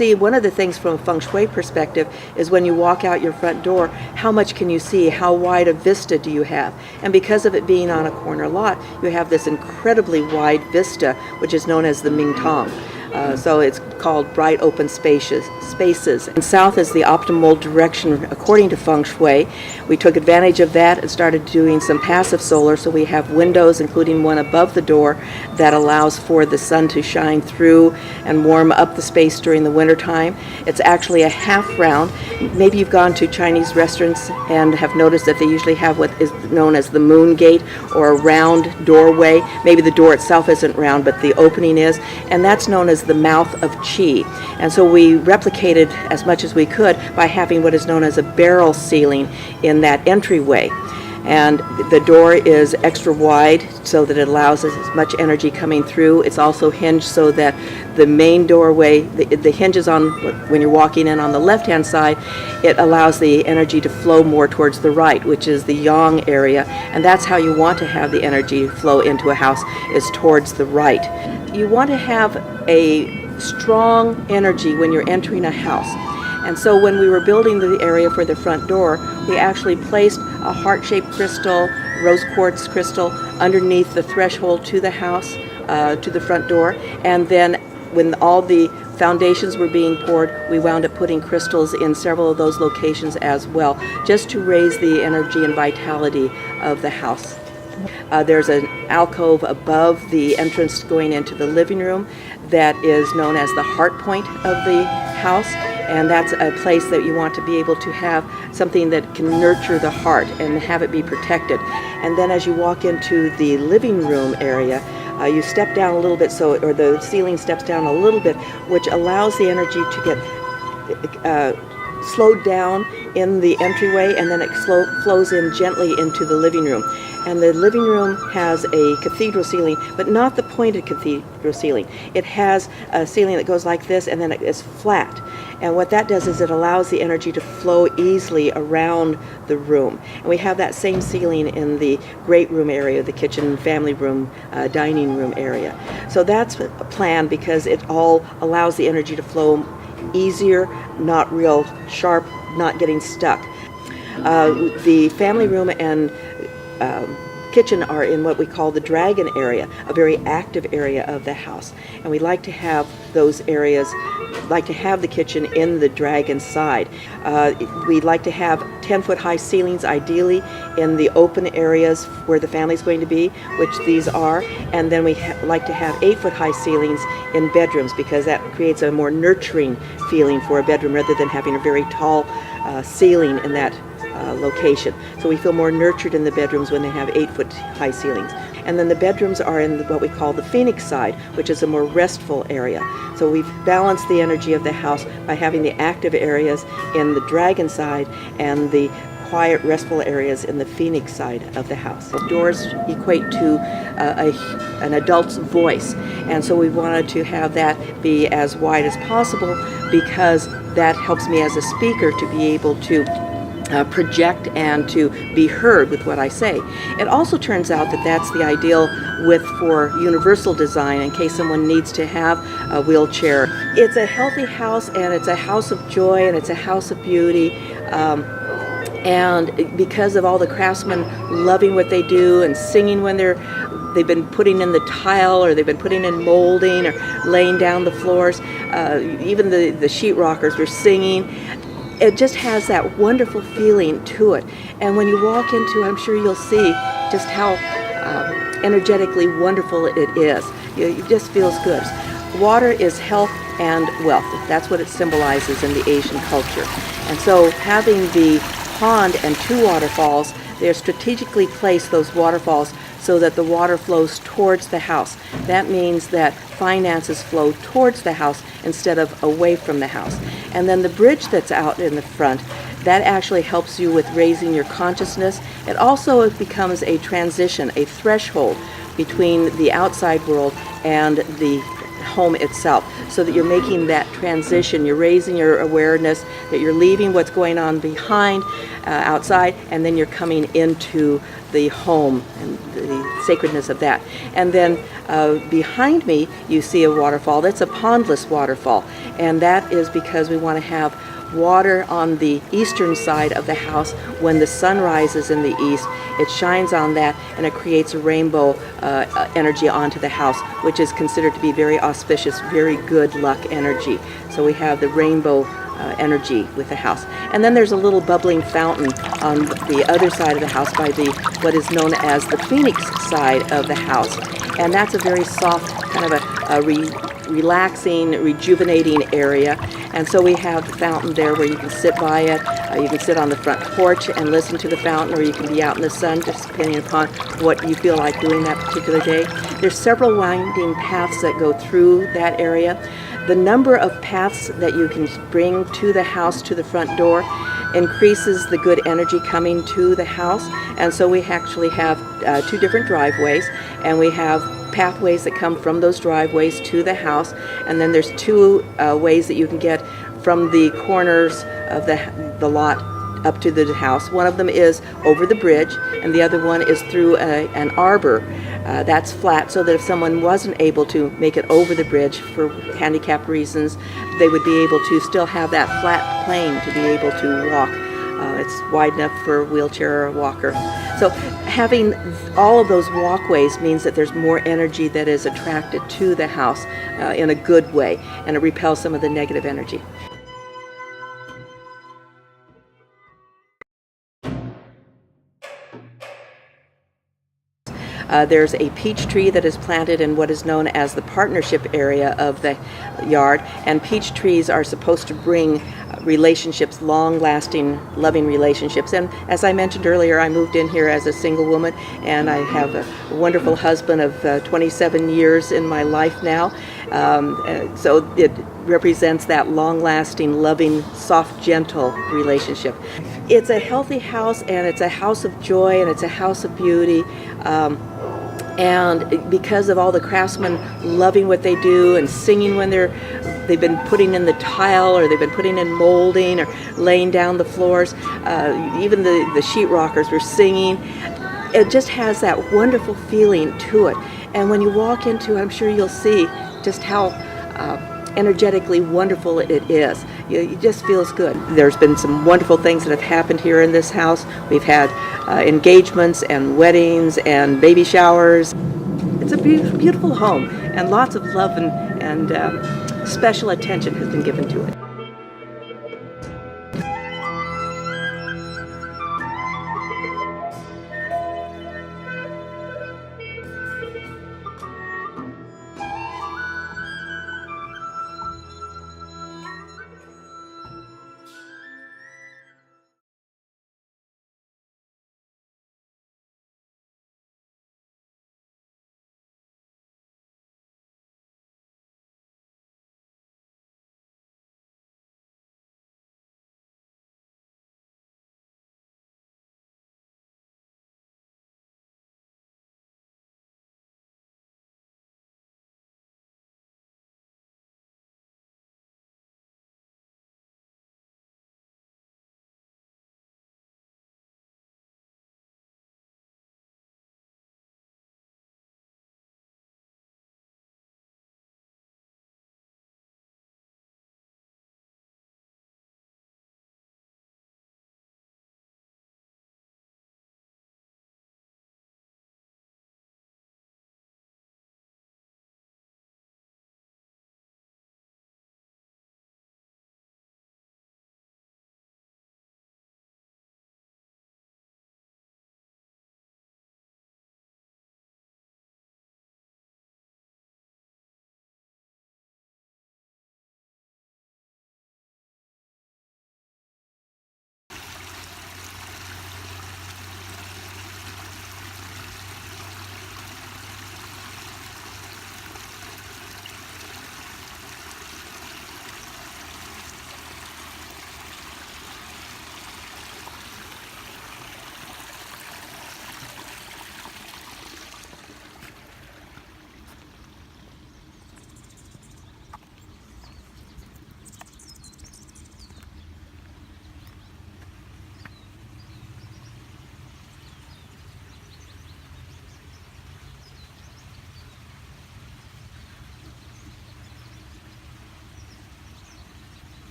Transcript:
See, one of the things from a Feng Shui perspective is when you walk out your front door, how much can you see? How wide a vista do you have? And because of it being on a corner lot, you have this incredibly wide vista, which is known as the Ming Tong. So it's called bright open spaces. And south is the optimal direction according to Feng Shui. We took advantage of that and started doing some passive solar, so we have windows, including one above the door, that allows for the sun to shine through and warm up the space during the winter time. It's actually a half round. Maybe you've gone to Chinese restaurants and have noticed that they usually have what is known as the moon gate, or a round doorway. Maybe the door itself isn't round, but the opening is, and that's known as the mouth of Qi. And so we replicated as much as we could by having what is known as a barrel ceiling in that entryway. And the door is extra wide so that it allows as much energy coming through. It's also hinged so that the main doorway, the hinges on when you're walking in on the left-hand side, it allows the energy to flow more towards the right, which is the yang area. And that's how you want to have the energy flow into a house, is towards the right. You want to have a strong energy when you're entering a house. And so when we were building the area for the front door, we actually placed a heart-shaped crystal, rose quartz crystal, underneath the threshold to the house, to the front door. And then when all the foundations were being poured, we wound up putting crystals in several of those locations as well, just to raise the energy and vitality of the house. There's an alcove above the entrance going into the living room that is known as the heart point of the house, and that's a place that you want to be able to have something that can nurture the heart and have it be protected. And then as you walk into the living room area, you step down a little bit, or the ceiling steps down a little bit, which allows the energy to get slowed down in the entryway, and then it flows in gently into the living room. And the living room has a cathedral ceiling, but not the pointed cathedral ceiling. It has a ceiling that goes like this, and then it is flat. And what that does is it allows the energy to flow easily around the room. And we have that same ceiling in the great room area, the kitchen, family room, dining room area. So that's a plan, because it all allows the energy to flow easier, not real sharp, not getting stuck. The family room and kitchen are in what we call the dragon area, a very active area of the house. And we like to have those areas, like to have the kitchen in the dragon side. We like to have 10-foot high ceilings, ideally in the open areas where the family's going to be, which these are. And then we like to have 8-foot high ceilings in bedrooms, because that creates a more nurturing feeling for a bedroom rather than having a very tall ceiling in that location. So we feel more nurtured in the bedrooms when they have 8-foot high ceilings. And then the bedrooms are in what we call the phoenix side, which is a more restful area. So we've balanced the energy of the house by having the active areas in the dragon side and the quiet, restful areas in the phoenix side of the house. The doors equate to an adult's voice, and so we wanted to have that be as wide as possible, because that helps me as a speaker to be able to project and to be heard with what I say. It also turns out that that's the ideal width for universal design in case someone needs to have a wheelchair. It's a healthy house, and it's a house of joy, and it's a house of beauty. And because of all the craftsmen loving what they do and singing when they've been putting in the tile, or they've been putting in molding, or laying down the floors, even the sheetrockers were singing. It just has that wonderful feeling to it. And when you walk into it, I'm sure you'll see just how energetically wonderful it is. It just feels good. Water is health and wealth. That's what it symbolizes in the Asian culture. And so having the pond and 2 waterfalls, they're strategically placed, those waterfalls, so that the water flows towards the house. That means that finances flow towards the house instead of away from the house. And then the bridge that's out in the front, that actually helps you with raising your consciousness. It also becomes a transition, a threshold between the outside world and the home itself, so that you're making that transition. You're raising your awareness, that you're leaving what's going on behind outside, and then you're coming into the home and the sacredness of that. And then behind me you see a waterfall. That's a pondless waterfall, and that is because we want to have water on the eastern side of the house. When the sun rises in the east, it shines on that and it creates a rainbow energy onto the house, which is considered to be very auspicious, very good luck energy. So we have the rainbow energy with the house. And then there's a little bubbling fountain on the other side of the house by the what is known as the Phoenix side of the house. And that's a very soft, kind of a relaxing, rejuvenating area. And so we have the fountain there where you can sit by it. You can sit on the front porch and listen to the fountain, or you can be out in the sun, just depending upon what you feel like doing that particular day. There's several winding paths that go through that area. The number of paths that you can bring to the house, to the front door, increases the good energy coming to the house. And so we actually have 2 different driveways, and we have pathways that come from those driveways to the house. And then there's 2 ways that you can get from the corners of the lot up to the house. One of them is over the bridge, and the other one is through an arbor that's flat, so that if someone wasn't able to make it over the bridge for handicap reasons, they would be able to still have that flat plane to be able to walk. It's wide enough for a wheelchair or a walker. So having all of those walkways means that there's more energy that is attracted to the house in a good way, and it repels some of the negative energy. There's a peach tree that is planted in what is known as the partnership area of the yard, and peach trees are supposed to bring relationships, long-lasting, loving relationships. And as I mentioned earlier, I moved in here as a single woman, and I have a wonderful husband of 27 years in my life now. So it represents that long-lasting, loving, soft, gentle relationship. It's a healthy house, and it's a house of joy, and it's a house of beauty. And because of all the craftsmen loving what they do and singing when they've been putting in the tile, or they've been putting in molding, or laying down the floors, even the sheetrockers were singing. It just has that wonderful feeling to it. And when you walk into it, I'm sure you'll see just how energetically wonderful it is. It just feels good. There's been some wonderful things that have happened here in this house. We've had engagements and weddings and baby showers. It's a beautiful home, and lots of love and special attention has been given to it.